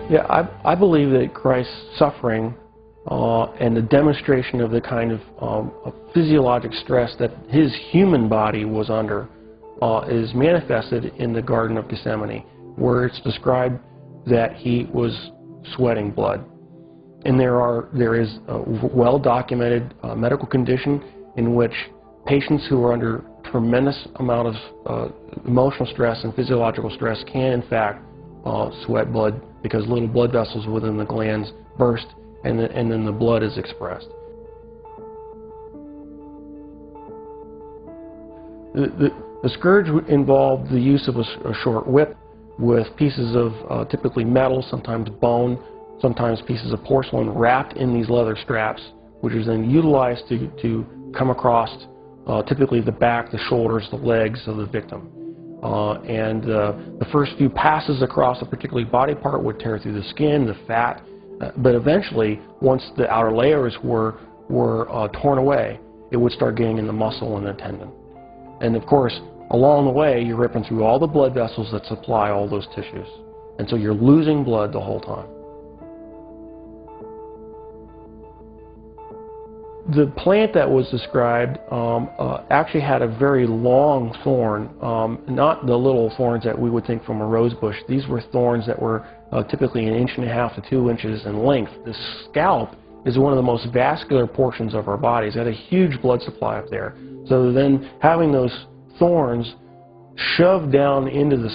Yeah, I believe that Christ's suffering and the demonstration of the kind of physiologic stress that his human body was under is manifested in the Garden of Gethsemane, where it's described that he was sweating blood. And there is a well-documented medical condition in which patients who are under tremendous amount of emotional stress and physiological stress can in fact sweat blood, because little blood vessels within the glands burst and then the blood is expressed. The scourge involved the use of a short whip with pieces of typically metal, sometimes bone, sometimes pieces of porcelain wrapped in these leather straps, which is then utilized to come across typically the back, the shoulders, the legs of the victim. The first few passes across a particular body part would tear through the skin, the fat, but eventually, once the outer layers were torn away, it would start getting in the muscle and the tendon. And of course, along the way, you're ripping through all the blood vessels that supply all those tissues. And so you're losing blood the whole time. The plant that was described actually had a very long thorn, not the little thorns that we would think from a rose bush. These were thorns that were typically 1.5 to 2 inches in length. The scalp is one of the most vascular portions of our bodies. It had a huge blood supply up there. So then having those thorns shoved down into the,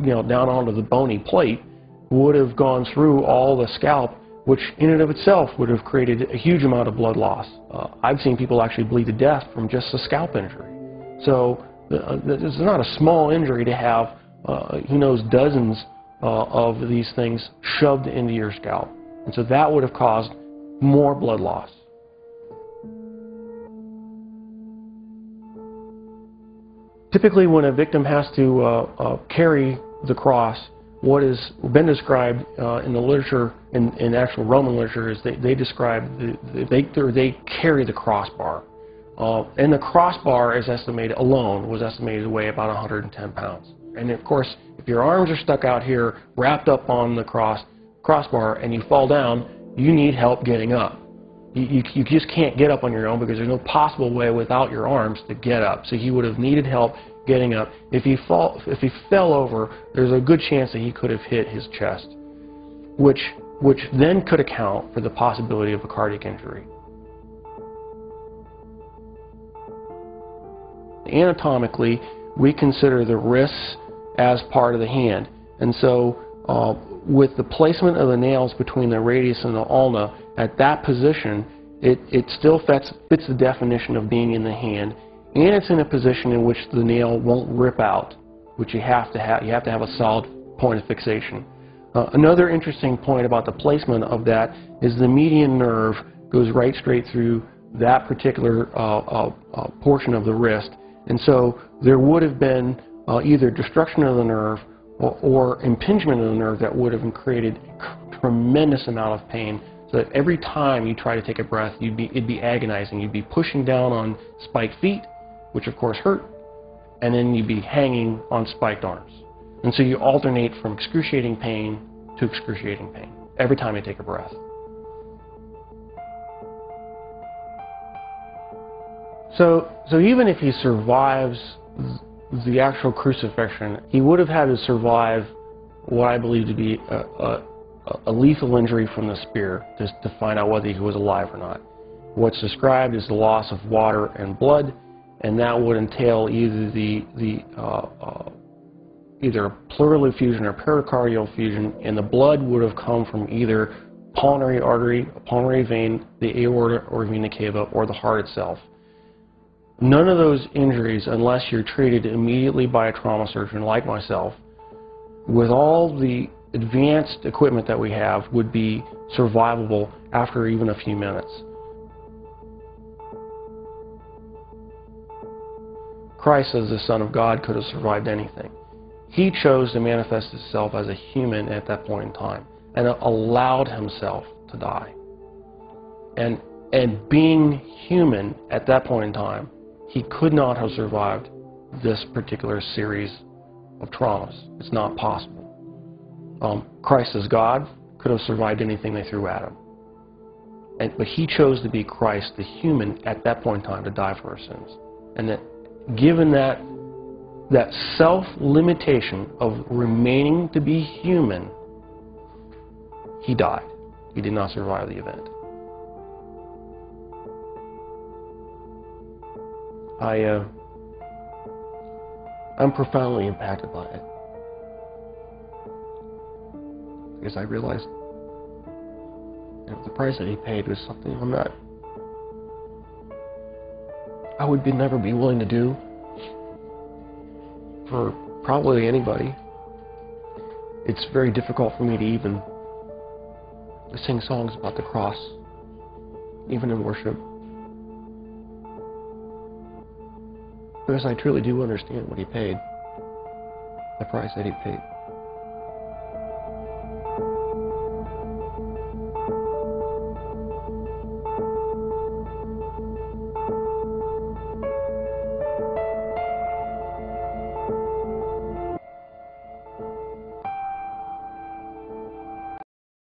down onto the bony plate would have gone through all the scalp, which in and of itself would have created a huge amount of blood loss. I've seen people actually bleed to death from just a scalp injury. So this is not a small injury to have, who knows, dozens of these things shoved into your scalp. And so that would have caused more blood loss. Typically when a victim has to carry the cross, what has been described in the literature, in actual Roman literature, is they describe, they carry the crossbar. And the crossbar is estimated, alone, was estimated to weigh about 110 pounds. And of course, if your arms are stuck out here, wrapped up on the crossbar, and you fall down, you need help getting up. You just can't get up on your own because there's no possible way without your arms to get up. So he would have needed help getting up. If he fell over, there's a good chance that he could have hit his chest, which then could account for the possibility of a cardiac injury. Anatomically, we consider the wrists as part of the hand, and so with the placement of the nails between the radius and the ulna, at that position, it still fits the definition of being in the hand, and it's in a position in which the nail won't rip out, which you have to have. You have to have a solid point of fixation. Another interesting point about the placement of that is the median nerve goes right straight through that particular portion of the wrist, and so there would have been either destruction of the nerve or impingement of the nerve that would have created a tremendous amount of pain. So that every time you try to take a breath, it'd be agonizing. You'd be pushing down on spiked feet, which of course hurt, and then you'd be hanging on spiked arms. And so you alternate from excruciating pain to excruciating pain every time you take a breath. So even if he survives the actual crucifixion, he would have had to survive what I believe to be a lethal injury from the spear to find out whether he was alive or not. What's described is the loss of water and blood, and that would entail either either pleural effusion or pericardial effusion, and the blood would have come from either pulmonary artery, a pulmonary vein, the aorta or vena cava, or the heart itself. None of those injuries, unless you're treated immediately by a trauma surgeon like myself, with all the advanced equipment that we have, would be survivable after even a few minutes. Christ, as the Son of God, could have survived anything. He chose to manifest himself as a human at that point in time and allowed himself to die. And being human at that point in time, he could not have survived this particular series of traumas. It's not possible. Christ as God could have survived anything they threw at him. But he chose to be Christ, the human, at that point in time to die for our sins. And that given that self-limitation of remaining to be human, he died. He did not survive the event. I'm profoundly impacted by it. Because I realized the price that he paid was something I would never be willing to do for probably anybody. It's very difficult for me to even sing songs about the cross, even in worship. Because I truly do understand what he paid, the price that he paid.